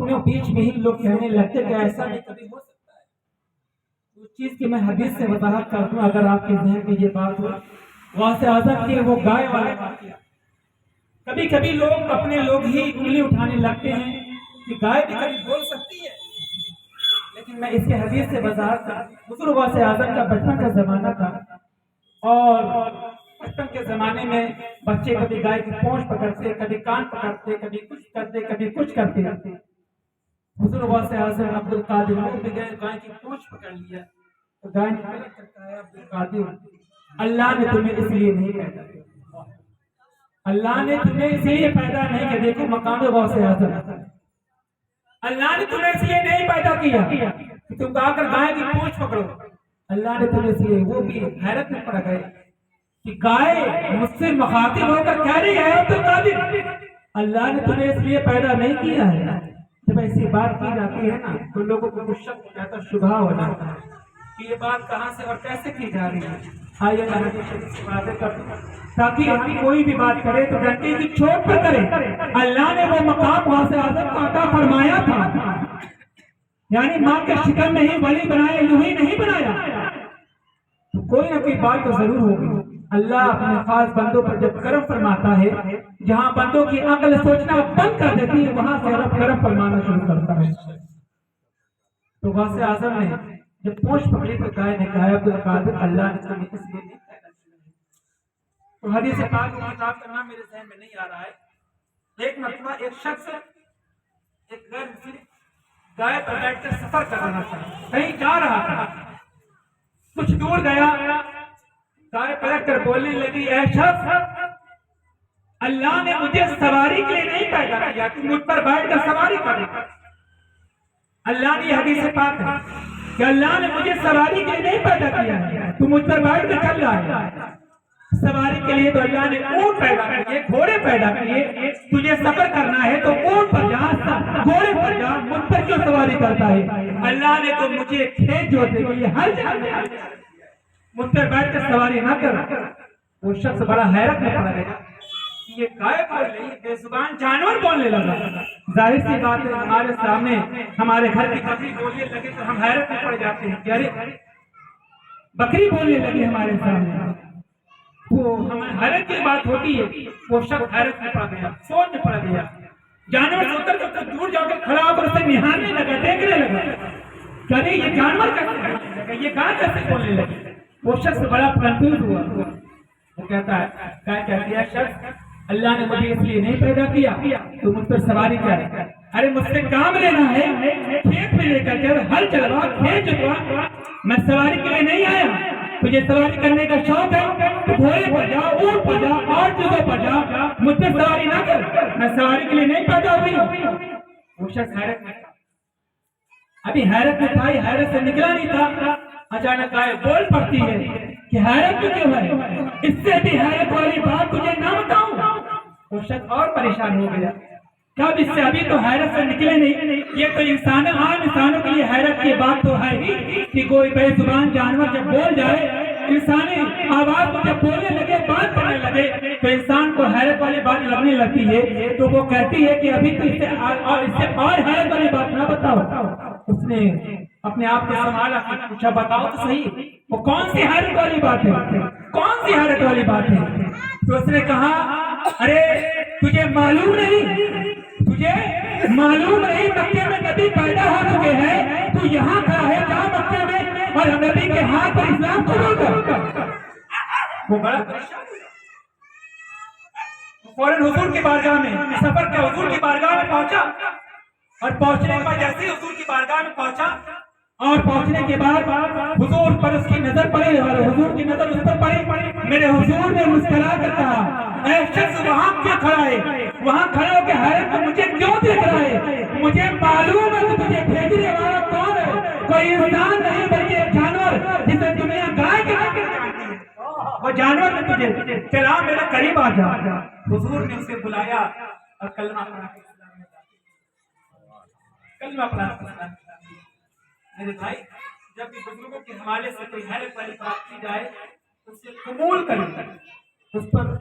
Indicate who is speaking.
Speaker 1: اپنے بیچ میں ہی لوگ کہنے لگتے کہ ایسا بھی کبھی ہو سکتا ہے۔ اس چیز کی میں حدیث سے وضاحت کرتا ہوں اگر آپ کے ذہن میں یہ بات ہو۔ غوث اعظم کے وہ گائے والے واقعہ، کبھی کبھی لوگ اپنے لوگ ہی انگلی اٹھانے لگتے ہیں کہ گائے بھی کبھی بول سکتی ہے، لیکن میں اس کے حدیث سے وضاحت کرتا ہوں۔ حضور غوث اعظم کا بچپن کا زمانہ تھا، اور بچپن کے زمانے میں بچے کبھی گائے کی پونچھ پکڑتے، کبھی کان پکڑتے، کبھی کچھ کرتے، کبھی کچھ کرتے۔ حضور غوث اعظم عبد القادر وہ بھی گئے، گائے کی پونچھ پکڑ لیا تو گائے نے پلٹ کر کہا ہے عبد القادر اللہ نے تمہیں اس لیے نہیں پیدا کیا، اللہ نے تمہیں اس لیے پیدا نہیں کیا، دیکھو مقام غوث اعظم، اللہ نے تمہیں اس لیے نہیں پیدا کیا کہ تم آ کر گائے کی پونچھ پکڑو، اللہ نے تمہیں اس لیے، وہ بھی حیرت میں پڑ گئے کہ گائے مجھ سے مخاطب ہو کر کہہ رہی ہے عبد القادر اللہ نے تمہیں اس لیے پیدا نہیں کیا ہے۔ جب ایسی بات کی جاتی ہے نا تو لوگوں کو کچھ شک ہو جاتا ہے، شبہ ہو جاتا ہے کہ یہ بات کہاں سے اور کیسے کی جا رہی ہے۔ آئیے میں حدیث شریف سے واضح کر دوں تاکہ ہم کوئی بھی بات کرے تو ڈنڈے کی چوٹ پر کرے۔ اللہ نے وہ مقام غوث اعظم کو عطا فرمایا تھا، یعنی ماں کے شکم میں ہی ولی بنایا، یوں ہی نہیں بنایا، تو کوئی نہ کوئی بات تو ضرور ہوگی۔ اللہ اپنے خاص بندوں پر جب کرم فرماتا ہے، جہاں بندوں کی عقل سوچنا بند کر دیتی ہے وہاں سے رب کرم فرمانا شروع کرتا ہے۔ تو غوث اعظم نے جب پونچھ پکڑی تو گائے نے کہا عبد القادر اللہ نے تمہیں اس لیے نہیں پیدا کیا۔ تو حدیث پاک کی کتاب کا نام میرے ذہن میں نہیں آ رہا ہے۔ ایک مرتبہ ایک شخص ایک غیر مسلم گائے پر بیٹھ کر سفر کر رہا تھا، کہیں جا رہا تھا، کچھ دور گیا، گائے پلٹ کر بولنے لگی اے شخص اللہ نے مجھے سواری کے لیے نہیں پیدا کیا کہ مجھ پر بیٹھ کر سواری کرے۔ اللہ نے یہ حدیث پاک ہے کہ اللہ نے مجھے سواری کے لیے نہیں پیدا کیا ہے، تو مجھ پر بیٹھ کر چل رہا ہے۔ سواری کے لیے تو اللہ نے اونٹ پیدا کیے، گھوڑے پیدا کیے، تجھے سفر کرنا ہے تو اونٹ پر جا، گھوڑے پر جا، مجھ پر کیوں سواری کرتا ہے؟ اللہ نے تو مجھے کھیت جوتے کے لیے ہر جگہ مجھ پر بیٹھ کر سواری نہ کر۔ وہ شخص بڑا حیرت میں پڑ گیا، یہ گائے بول رہی، بے زبان جانور بولنے لگا۔ ظاہر سی بات ہے ہمارے سامنے ہمارے گھر کی بکری بولنے لگے تو ہم حیرت میں پڑ جاتے ہیں کہ ارے بکری بولنے لگی ہمارے سامنے، وہ ہمیں حیرت کی بات ہوتی ہے۔ وہ شخص حیرت میں پڑ گیا، سوچ میں پڑ گیا، جانور سے اتر کر دور جا کر کھڑا ہو کر اسے نہارنے لگا، دیکھنے لگا کہ ارے یہ جانور کیسے بولنے لگا، یہ گائے کیسے بولنے لگی۔ وہ شخص بڑا کنفیوز ہوا، وہ کہتا ہے گائے کہتی ہے شخص اللہ نے مجھے اس لیے نہیں پیدا کیا تو مجھ پر سواری کر، ارے مجھ سے کام لینا ہے، کھیت میں لے کر چل، ہل چلوا، کھیت جتوا، میں سواری کے لیے نہیں آیا۔ تجھے سواری کرنے کا شوق ہے تو گھوڑے پر جا، اونٹ پر جا، اور چیزوں پر جا، مجھ پر سواری نہ کر، میں سواری کے لیے نہیں پیدا ہوئی۔ وہ شخص حیرت میں تھا، ابھی حیرت میں تھا، حیرت سے نکلا نہیں تھا، اچانک گائے بول پڑتی ہے کہ حیرت میں کیوں ہے، اس سے بھی حیرت والی بات تجھے نہ بتاؤں۔ وہ شخص اور پریشان ہو گیا، کب اس سے ابھی تو حیرت سے نکلے نہیں، یہ تو عام انسانوں کے لیے حیرت کی بات تو ہے ہی کہ کوئی بے زبان جانور جب بول جائے، انسانی آواز جب بولنے لگے، بات کرنے لگے تو انسان کو حیرت والی بات لگنے لگتی ہے، تو وہ کہتی ہے کہ ابھی تو اس سے اور حیرت والی بات نہ بتاؤ۔ اس نے اپنے آپ کو سنبھالا، پوچھا بتاؤ تو صحیح وہ کون سی حیرت والی بات ہے، کون سی حیرت والی بات ہے؟ تو اس نے کہا ارے تجھے معلوم نہیں، تجھے معلوم نہیں مکے میں نبی پیدا ہو چکے ہیں، تو یہاں کھڑا ہے جا مکے میں اور نبی کے ہاتھ پر اسلام قبول کر۔ وہ بڑا پریشان ہوا، فوراً حضور کی بارگاہ میں سفر کیا، حضور کی بارگاہ میں پہنچا، اور پہنچنے کے بعد جیسے ہی حضور کی بارگاہ میں پہنچا اور پہنچنے کے بعد حضور پر اس کی نظر پڑی اور حضور کی نظر اس پر پڑی، میرے حضور نے مسکرا کر کہا اے شخص وہاں کیوں کھڑا ہے، وہاں کھڑے ہو کے حیرت میں مجھے کیوں دیکھ رہا ہے، مجھے معلوم ہے کہ تجھے بھیجنے والا کون ہے، کوئی انسان نہیں بلکہ ایک جانور جسے دنیا گائے کے نام سے جانتی ہے، وہ جانور نے تجھے، چلا میرے قریب آ جا۔ حضور نے اسے بلایا اور کلمہ پڑھا، کلمہ پڑھا۔ میرے بھائی جب بھی بزرگوں کے حوالے سے کوئی حیرت والی بات کی جائے اسے قبول کریں، اس پر